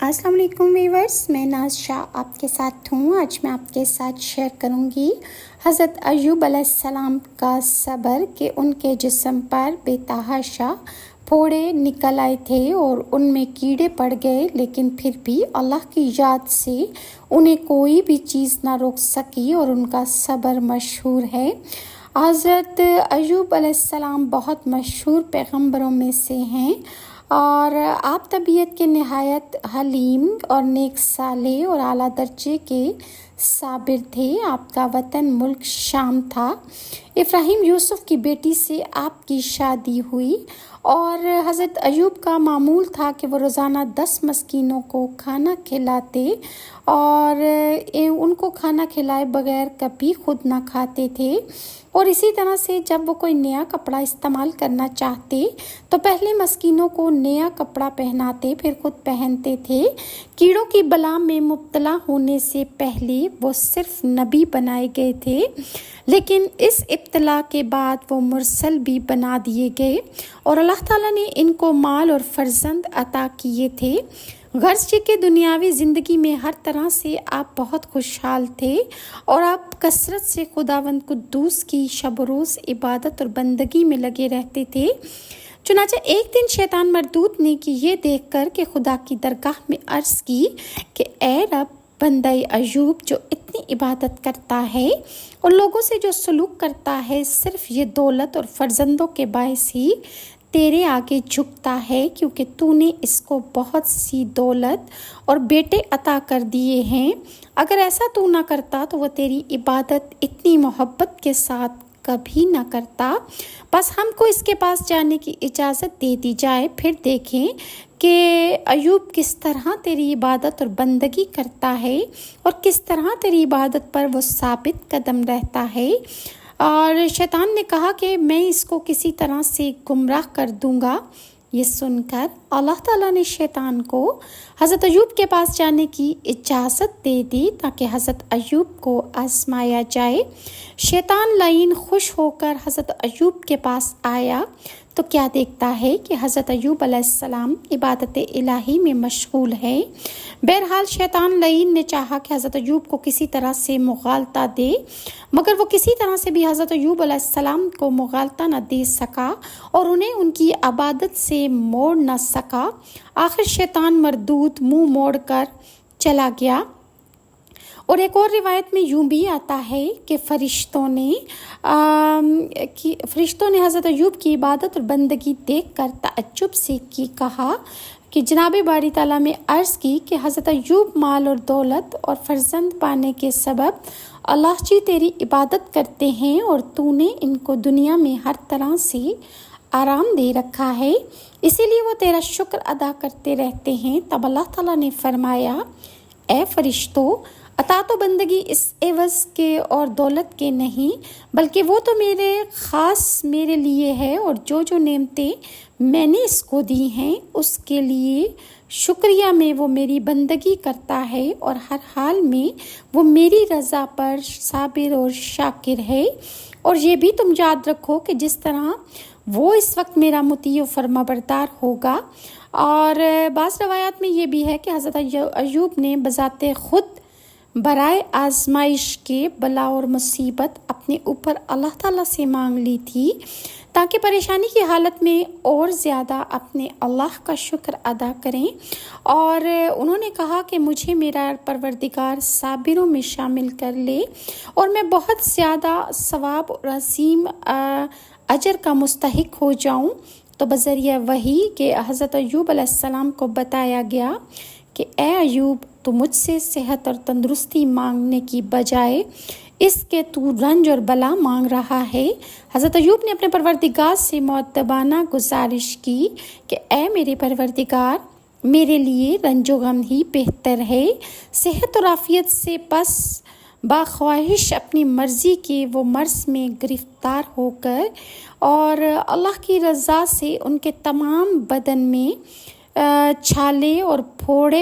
السلام علیکم ویورز، میں ناز شاہ آپ کے ساتھ ہوں۔ آج میں آپ کے ساتھ شیئر کروں گی حضرت ایوب علیہ السلام کا صبر کہ ان کے جسم پر بے تحاشا پھوڑے نکل آئے تھے اور ان میں کیڑے پڑ گئے، لیکن پھر بھی اللہ کی یاد سے انہیں کوئی بھی چیز نہ روک سکی اور ان کا صبر مشہور ہے۔ حضرت ایوب علیہ السلام بہت مشہور پیغمبروں میں سے ہیں اور آپ طبیعت کے نہایت حلیم اور نیک صالح اور اعلیٰ درجے کے صابر تھے۔ آپ کا وطن ملک شام تھا۔ ابراہیم یوسف کی بیٹی سے آپ کی شادی ہوئی اور حضرت ایوب کا معمول تھا کہ وہ روزانہ 10 مسکینوں کو کھانا کھلاتے اور ان کو کھانا کھلائے بغیر کبھی خود نہ کھاتے تھے، اور اسی طرح سے جب وہ کوئی نیا کپڑا استعمال کرنا چاہتے تو پہلے مسکینوں کو نیا کپڑا پہناتے پھر خود پہنتے تھے۔ کیڑوں کی بلا میں مبتلا ہونے سے پہلے وہ صرف نبی بنائے گئے تھے، لیکن اس ابتلا کے بعد وہ مرسل بھی بنا دیے گئے اور اللہ تعالیٰ نے ان کو مال اور فرزند عطا کیے تھے۔ غرض یہ کہ دنیاوی زندگی میں ہر طرح سے آپ بہت خوشحال تھے اور آپ کثرت سے خداوند قدوس کی شب و روز عبادت اور بندگی میں لگے رہتے تھے۔ چنانچہ ایک دن شیطان مردود نے کہ یہ دیکھ کر کہ خدا کی درگاہ میں عرض کی کہ اے رب، بندہ ایوب جو اتنی عبادت کرتا ہے اور لوگوں سے جو سلوک کرتا ہے صرف یہ دولت اور فرزندوں کے باعث ہی تیرے آگے جھکتا ہے، کیونکہ تو نے اس کو بہت سی دولت اور بیٹے عطا کر دیے ہیں۔ اگر ایسا تو نہ کرتا تو وہ تیری عبادت اتنی محبت کے ساتھ کبھی نہ کرتا۔ بس ہم کو اس کے پاس جانے کی اجازت دے دی جائے، پھر دیکھیں کہ ایوب کس طرح تیری عبادت اور بندگی کرتا ہے اور کس طرح تیری عبادت پر وہ ثابت قدم رہتا ہے۔ اور شیطان نے کہا کہ میں اس کو کسی طرح سے گمراہ کر دوں گا۔ یہ سن کر اللہ تعالیٰ نے شیطان کو حضرت ایوب کے پاس جانے کی اجازت دے دی تاکہ حضرت ایوب کو آزمایا جائے۔ شیطان لعین خوش ہو کر حضرت ایوب کے پاس آیا تو کیا دیکھتا ہے کہ حضرت ایوب علیہ السلام عبادت الہی میں مشغول ہے۔ بہرحال شیطان لعین نے چاہا کہ حضرت ایوب کو کسی طرح سے مغالطہ دے، مگر وہ کسی طرح سے بھی حضرت ایوب علیہ السلام کو مغالطہ نہ دے سکا اور انہیں ان کی عبادت سے موڑ نہ سکا۔ آخر شیطان مردود منہ موڑ کر چلا گیا۔ اور ایک اور روایت میں یوں بھی آتا ہے کہ فرشتوں نے حضرت ایوب کی عبادت اور بندگی دیکھ کر تعجب سے کہا کہ جناب باری تعالیٰ میں عرض کی کہ حضرت ایوب مال اور دولت اور فرزند پانے کے سبب اللہ جی تیری عبادت کرتے ہیں اور تو نے ان کو دنیا میں ہر طرح سے آرام دے رکھا ہے، اسی لیے وہ تیرا شکر ادا کرتے رہتے ہیں۔ تب اللہ تعالیٰ نے فرمایا، اے فرشتوں، اطاعت و بندگی اس عوض کے اور دولت کے نہیں، بلکہ وہ تو میرے لیے ہے، اور جو نعمتیں میں نے اس کو دی ہیں اس کے لیے شکریہ میں وہ میری بندگی کرتا ہے اور ہر حال میں وہ میری رضا پر صابر اور شاکر ہے۔ اور یہ بھی تم یاد رکھو کہ جس طرح وہ اس وقت میرا مطیع و فرما بردار ہوگا۔ اور بعض روایات میں یہ بھی ہے کہ حضرت ایوب نے بذات خود برائے آزمائش کے بلا اور مصیبت اپنے اوپر اللہ تعالیٰ سے مانگ لی تھی تاکہ پریشانی کی حالت میں اور زیادہ اپنے اللہ کا شکر ادا کریں، اور انہوں نے کہا کہ مجھے میرا پروردگار صابروں میں شامل کر لے اور میں بہت زیادہ ثواب اور عظیم اجر کا مستحق ہو جاؤں۔ تو بذریعہ وحی کہ حضرت ایوب علیہ السلام کو بتایا گیا کہ اے ایوب، تو مجھ سے صحت اور تندرستی مانگنے کی بجائے اس کے تو رنج اور بلا مانگ رہا ہے۔ حضرت ایوب نے اپنے پروردگار سے مؤدبانہ گزارش کی کہ اے میرے پروردگار، میرے لیے رنج و غم ہی بہتر ہے۔ صحت اور عافیت سے پس باخواہش اپنی مرضی کے وہ مرض میں گرفتار ہو کر اور اللہ کی رضا سے ان کے تمام بدن میں چھالے اور پھوڑے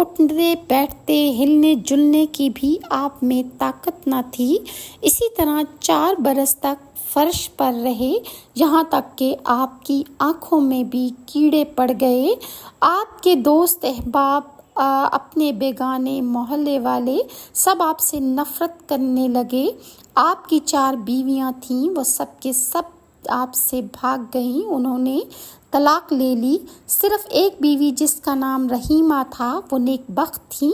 اٹھنے بیٹھتے ہلنے جلنے کی بھی آپ میں طاقت نہ تھی۔ اسی طرح 4 برس تک فرش پر رہے، یہاں تک کہ آپ کی آنکھوں میں بھی کیڑے پڑ گئے۔ آپ کے دوست احباب، اپنے بیگانے محلے والے سب آپ سے نفرت کرنے لگے۔ آپ کی 4 بیویاں تھیں، وہ سب کے سب آپ سے بھاگ گئیں، انہوں نے طلاق لے لی۔ صرف ایک بیوی جس کا نام رحیمہ تھا، وہ نیک بخت تھی،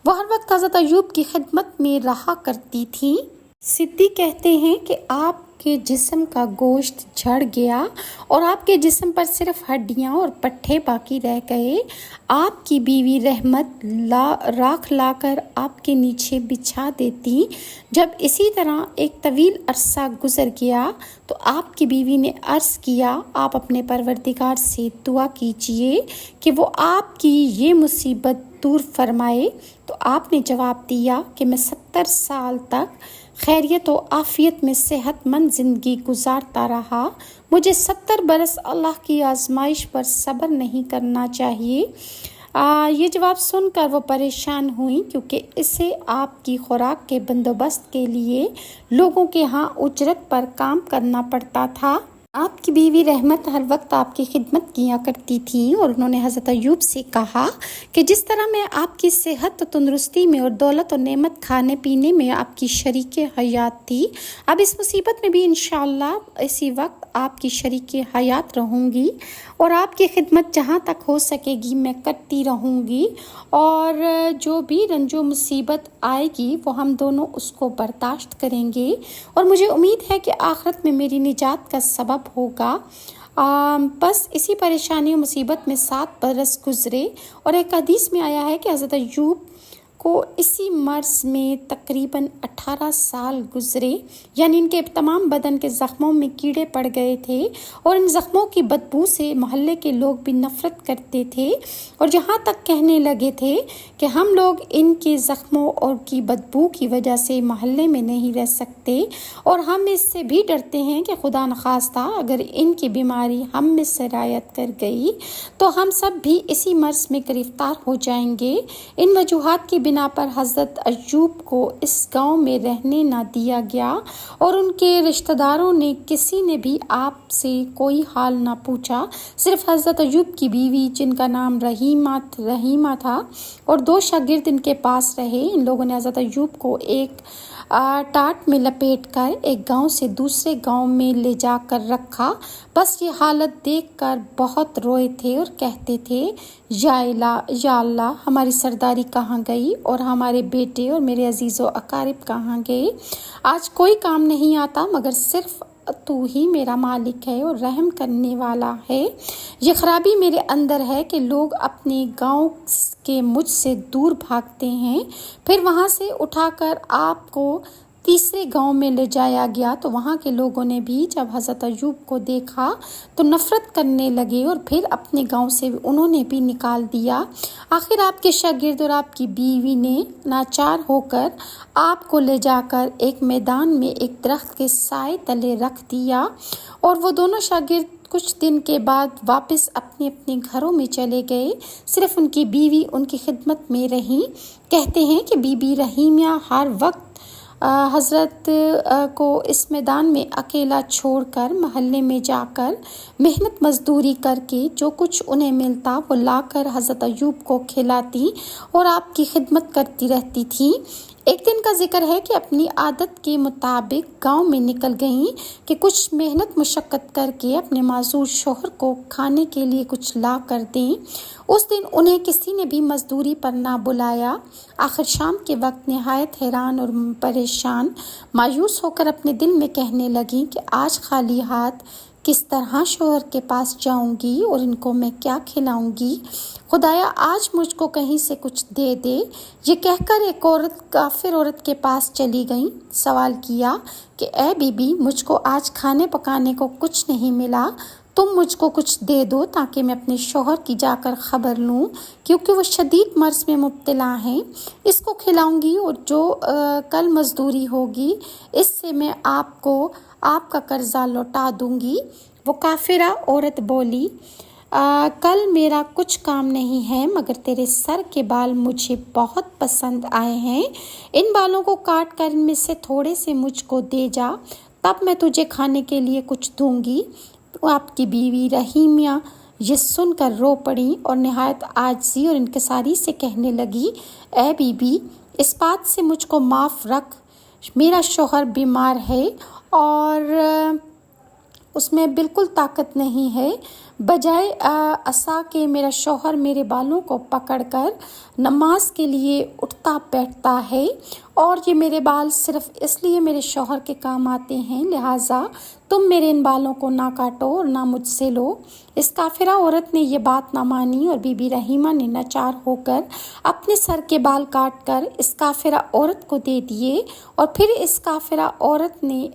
وہ ہر وقت حضرت ایوب کی خدمت میں رہا کرتی تھی۔ صدیق کہتے ہیں کہ آپ کے جسم کا گوشت جھڑ گیا اور آپ کے جسم پر صرف ہڈیاں اور پٹھے باقی رہ گئے۔ آپ کی بیوی رحمت راکھ لا کر آپ کے نیچے بچھا دیتی۔ جب اسی طرح ایک طویل عرصہ گزر گیا تو آپ کی بیوی نے عرض کیا، آپ اپنے پروردگار سے دعا کیجئے کہ وہ آپ کی یہ مصیبت دور فرمائے۔ تو آپ نے جواب دیا کہ میں 70 سال تک خیریت و عافیت میں صحت مند زندگی گزارتا رہا، مجھے 70 برس اللہ کی آزمائش پر صبر نہیں کرنا چاہیے۔ یہ جواب سن کر وہ پریشان ہوئیں، کیونکہ اسے آپ کی خوراک کے بندوبست کے لیے لوگوں کے ہاں اجرت پر کام کرنا پڑتا تھا۔ آپ کی بیوی رحمت ہر وقت آپ کی خدمت کیا کرتی تھی اور انہوں نے حضرت ایوب سے کہا کہ جس طرح میں آپ کی صحت و تندرستی میں اور دولت و نعمت کھانے پینے میں آپ کی شریک حیات تھی، اب اس مصیبت میں بھی انشاءاللہ اسی وقت آپ کی شریک حیات رہوں گی اور آپ کی خدمت جہاں تک ہو سکے گی میں کرتی رہوں گی، اور جو بھی رنج و مصیبت آئے گی وہ ہم دونوں اس کو برداشت کریں گے، اور مجھے امید ہے کہ آخرت میں میری نجات کا سبب ہوگا۔ بس اسی پریشانی و مصیبت میں 7 برس گزرے، اور ایک حدیث میں آیا ہے کہ حضرت ایوب کو اسی مرض میں تقریباً 18 سال گزرے، یعنی ان کے تمام بدن کے زخموں میں کیڑے پڑ گئے تھے اور ان زخموں کی بدبو سے محلے کے لوگ بھی نفرت کرتے تھے، اور جہاں تک کہنے لگے تھے کہ ہم لوگ ان کے زخموں اور کی بدبو کی وجہ سے محلے میں نہیں رہ سکتے، اور ہم اس سے بھی ڈرتے ہیں کہ خدا نخواستہ اگر ان کی بیماری ہم میں سرایت کر گئی تو ہم سب بھی اسی مرض میں گرفتار ہو جائیں گے۔ ان وجوہات کی بنا پر حضرت ایوب کو اس گاؤں میں رہنے نہ دیا گیا، اور ان کے رشتہ داروں نے کسی نے بھی آپ سے کوئی حال نہ پوچھا۔ صرف حضرت ایوب کی بیوی جن کا نام رحیمہ تھا اور 2 شاگرد ان کے پاس رہے۔ ان لوگوں نے حضرت ایوب کو ایک ٹاٹ میں لپیٹ کر ایک گاؤں سے دوسرے گاؤں میں لے جا کر رکھا۔ بس یہ حالت دیکھ کر بہت روئے تھے اور کہتے تھے، یا اللہ ہماری سرداری کہاں گئی، اور ہمارے بیٹے اور میرے عزیز و اقارب کہاں گئے؟ آج کوئی کام نہیں آتا مگر صرف تو ہی میرا مالک ہے اور رحم کرنے والا ہے۔ یہ خرابی میرے اندر ہے کہ لوگ اپنے گاؤں کے مجھ سے دور بھاگتے ہیں۔ پھر وہاں سے اٹھا کر آپ کو تیسرے گاؤں میں لے جایا گیا تو وہاں کے لوگوں نے بھی جب حضرت ایوب کو دیکھا تو نفرت کرنے لگے، اور پھر اپنے گاؤں سے انہوں نے بھی نکال دیا۔ آخر آپ کے شاگرد اور آپ کی بیوی نے ناچار ہو کر آپ کو لے جا کر ایک میدان میں ایک درخت کے سائے تلے رکھ دیا، اور وہ دونوں شاگرد کچھ دن کے بعد واپس اپنے اپنے گھروں میں چلے گئے۔ صرف ان کی بیوی ان کی خدمت میں رہیں۔ کہتے ہیں کہ بی بی رحیمہ ہر وقت حضرت کو اس میدان میں اکیلا چھوڑ کر محلے میں جا کر محنت مزدوری کر کے جو کچھ انہیں ملتا وہ لا کر حضرت ایوب کو کھلاتی اور آپ کی خدمت کرتی رہتی تھی۔ ایک دن کا ذکر ہے کہ اپنی عادت کے مطابق گاؤں میں نکل گئیں کہ کچھ محنت مشقت کر کے اپنے معذور شوہر کو کھانے کے لیے کچھ لا کر دیں۔ اس دن انہیں کسی نے بھی مزدوری پر نہ بلایا۔ آخر شام کے وقت نہایت حیران اور پریشان مایوس ہو کر اپنے دل میں کہنے لگیں کہ آج خالی ہاتھ کس طرح شوہر کے پاس جاؤں گی اور ان کو میں کیا کھلاؤں گی؟ خدایا آج مجھ کو کہیں سے کچھ دے دے۔ یہ کہہ کر ایک عورت کافر عورت کے پاس چلی گئیں۔ سوال کیا کہ اے بی بی، مجھ کو آج کھانے پکانے کو کچھ نہیں ملا، تم مجھ کو کچھ دے دو تاکہ میں اپنے شوہر کی جا کر خبر لوں، کیونکہ وہ شدید مرض میں مبتلا ہیں۔ اس کو کھلاؤں گی اور جو کل مزدوری ہوگی اس سے میں آپ کو آپ کا قرضہ لوٹا دوں گی۔ وہ کافرہ عورت بولی، کل میرا کچھ کام نہیں ہے مگر تیرے سر کے بال مجھے بہت پسند آئے ہیں، ان بالوں کو کاٹ کر ان میں سے تھوڑے سے مجھ کو دے جا، تب میں تجھے کھانے کے لیے کچھ دوں گی۔ آپ کی بیوی رحیمہ یہ سن کر رو پڑی اور نہایت عاجزی اور انکساری سے کہنے لگی، اے بی بی، اس بات سے مجھ کو معاف رکھ، میرا شوہر بیمار ہے اور اس میں بالکل طاقت نہیں ہے، بجائے عصا کہ میرا شوہر میرے بالوں کو پکڑ کر نماز کے لیے اٹھتا بیٹھتا ہے، اور یہ میرے بال صرف اس لیے میرے شوہر کے کام آتے ہیں، لہٰذا تم میرے ان بالوں کو نہ کاٹو اور نہ مجھ سے لو۔ اس کافرہ عورت نے یہ بات نہ مانی اور بی بی رحیمہ نے ناچار ہو کر اپنے سر کے بال کاٹ کر اس کافرہ عورت کو دے دیے، اور پھر اس کافرہ عورت نے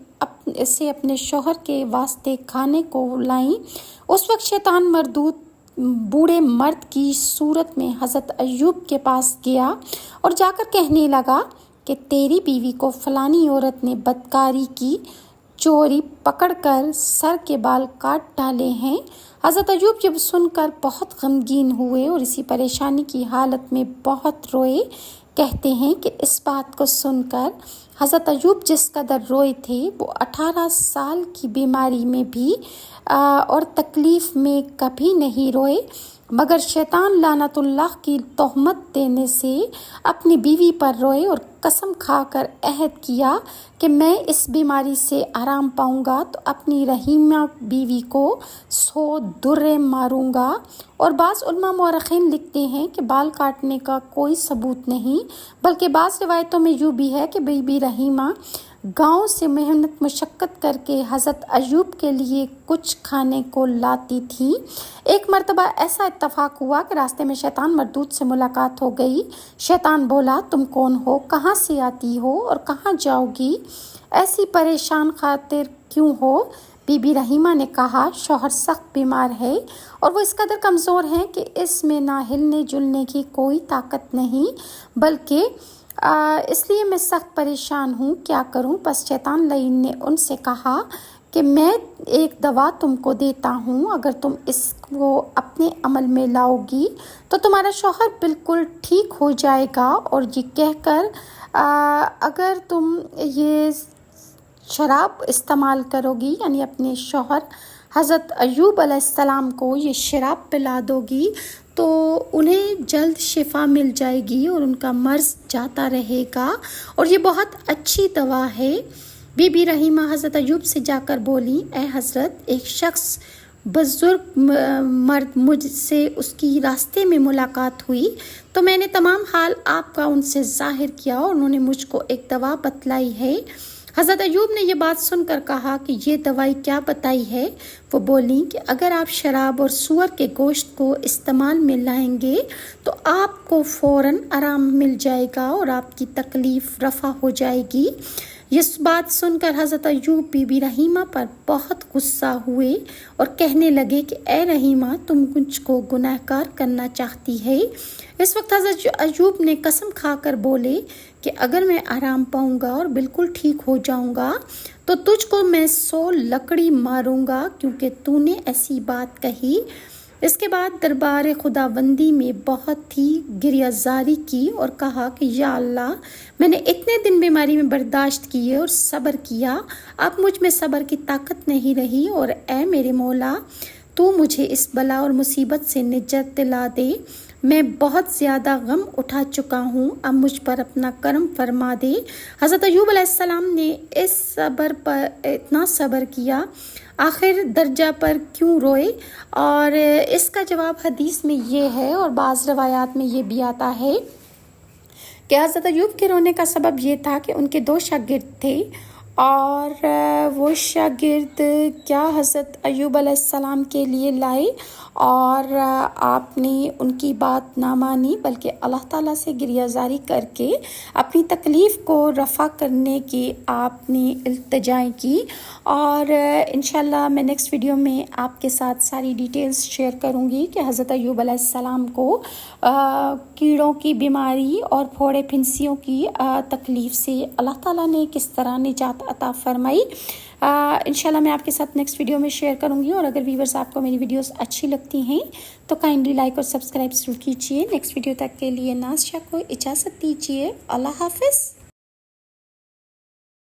اسے اپنے شوہر کے واسطے کھانے کو لائیں۔ اس وقت شیطان مردود بوڑھے مرد کی صورت میں حضرت ایوب کے پاس گیا اور جا کر کہنے لگا کہ تیری بیوی کو فلانی عورت نے بدکاری کی، چوری پکڑ کر سر کے بال کاٹ ڈالے ہیں۔ حضرت ایوب جب سن کر بہت غمگین ہوئے اور اسی پریشانی کی حالت میں بہت روئے۔ کہتے ہیں کہ اس بات کو سن کر حضرت ایوب جس قدر روئے تھے وہ 18 سال کی بیماری میں بھی اور تکلیف میں کبھی نہیں روئے، مگر شیطان لعنت اللہ کی تہمت دینے سے اپنی بیوی پر روئے اور قسم کھا کر عہد کیا کہ میں اس بیماری سے آرام پاؤں گا تو اپنی رحیمہ بیوی کو 100 درے ماروں گا۔ اور بعض علماء مورخین لکھتے ہیں کہ بال کاٹنے کا کوئی ثبوت نہیں، بلکہ بعض روایتوں میں یوں بھی ہے کہ بی بی رحیمہ گاؤں سے محنت مشقت کر کے حضرت ایوب کے لیے کچھ کھانے کو لاتی تھی۔ ایک مرتبہ ایسا اتفاق ہوا کہ راستے میں شیطان مردود سے ملاقات ہو گئی۔ شیطان بولا، تم کون ہو، کہاں سے آتی ہو اور کہاں جاؤ گی، ایسی پریشان خاطر کیوں ہو؟ بی بی رحیمہ نے کہا، شوہر سخت بیمار ہے اور وہ اس قدر کمزور ہیں کہ اس میں نہ ہلنے جلنے کی کوئی طاقت نہیں، بلکہ اس لیے میں سخت پریشان ہوں، کیا کروں؟ بس شیطان لعین نے ان سے کہا کہ میں ایک دوا تم کو دیتا ہوں، اگر تم اس کو اپنے عمل میں لاؤ گی تو تمہارا شوہر بالکل ٹھیک ہو جائے گا، اور یہ کہہ کر اگر تم یہ شراب استعمال کرو گی، یعنی اپنے شوہر حضرت ایوب علیہ السلام کو یہ شراب پلا دو گی تو انہیں جلد شفا مل جائے گی اور ان کا مرض جاتا رہے گا، اور یہ بہت اچھی دوا ہے۔ بی بی رحیمہ حضرت ایوب سے جا کر بولی، اے حضرت، ایک شخص بزرگ مرد مجھ سے اس کی راستے میں ملاقات ہوئی تو میں نے تمام حال آپ کا ان سے ظاہر کیا اور انہوں نے مجھ کو ایک دوا بتلائی ہے۔ حضرت ایوب نے یہ بات سن کر کہا کہ یہ دوائی کیا بتائی ہے؟ وہ بولی کہ اگر آپ شراب اور سور کے گوشت کو استعمال میں لائیں گے تو آپ کو فوراً آرام مل جائے گا اور آپ کی تکلیف رفع ہو جائے گی۔ یہ بات سن کر حضرت ایوب بی بی رحیمہ پر بہت غصہ ہوئے اور کہنے لگے کہ اے رحیمہ، تم مجھ کو گناہ گار کرنا چاہتی ہے۔ اس وقت حضرت ایوب نے قسم کھا کر بولے کہ اگر میں آرام پاؤں گا اور بالکل ٹھیک ہو جاؤں گا تو تجھ کو میں 100 لکڑی ماروں گا، کیونکہ تو نے ایسی بات کہی۔ اس کے بعد دربار خداوندی میں بہت ہی گریہ زاری کی اور کہا کہ یا اللہ، میں نے اتنے دن بیماری میں برداشت کیے اور صبر کیا، اب مجھ میں صبر کی طاقت نہیں رہی، اور اے میرے مولا، تو مجھے اس بلا اور مصیبت سے نجات دلا دے، میں بہت زیادہ غم اٹھا چکا ہوں، اب مجھ پر اپنا کرم فرما دے۔ حضرت ایوب علیہ السلام نے اس صبر پر اتنا صبر کیا، آخر درجہ پر کیوں روئے؟ اور اس کا جواب حدیث میں یہ ہے، اور بعض روایات میں یہ بھی آتا ہے کہ حضرت ایوب کے رونے کا سبب یہ تھا کہ ان کے 2 شاگرد تھے، اور وہ شاگرد کیا حضرت ایوب علیہ السلام کے لیے لائے اور آپ نے ان کی بات نہ مانی، بلکہ اللہ تعالیٰ سے گریہ زاری کر کے اپنی تکلیف کو رفع کرنے کی آپ نے التجائیں کی۔ اور انشاءاللہ میں نیکسٹ ویڈیو میں آپ کے ساتھ ساری ڈیٹیلز شیئر کروں گی کہ حضرت ایوب علیہ السلام کو کیڑوں کی بیماری اور پھوڑے پھنسیوں کی تکلیف سے اللہ تعالیٰ نے کس طرح نجات عطا فرمائی۔ انشاءاللہ میں آپ کے ساتھ نیکسٹ ویڈیو میں شیئر کروں گی، اور اگر ویورز آپ کو میری ویڈیوز اچھی لگتی ہیں تو کائنڈلی لائک اور سبسکرائب ضرور کیجیے۔ نیکسٹ ویڈیو تک کے لیے ناز شاہ کو اجازت دیجیے، اللہ حافظ۔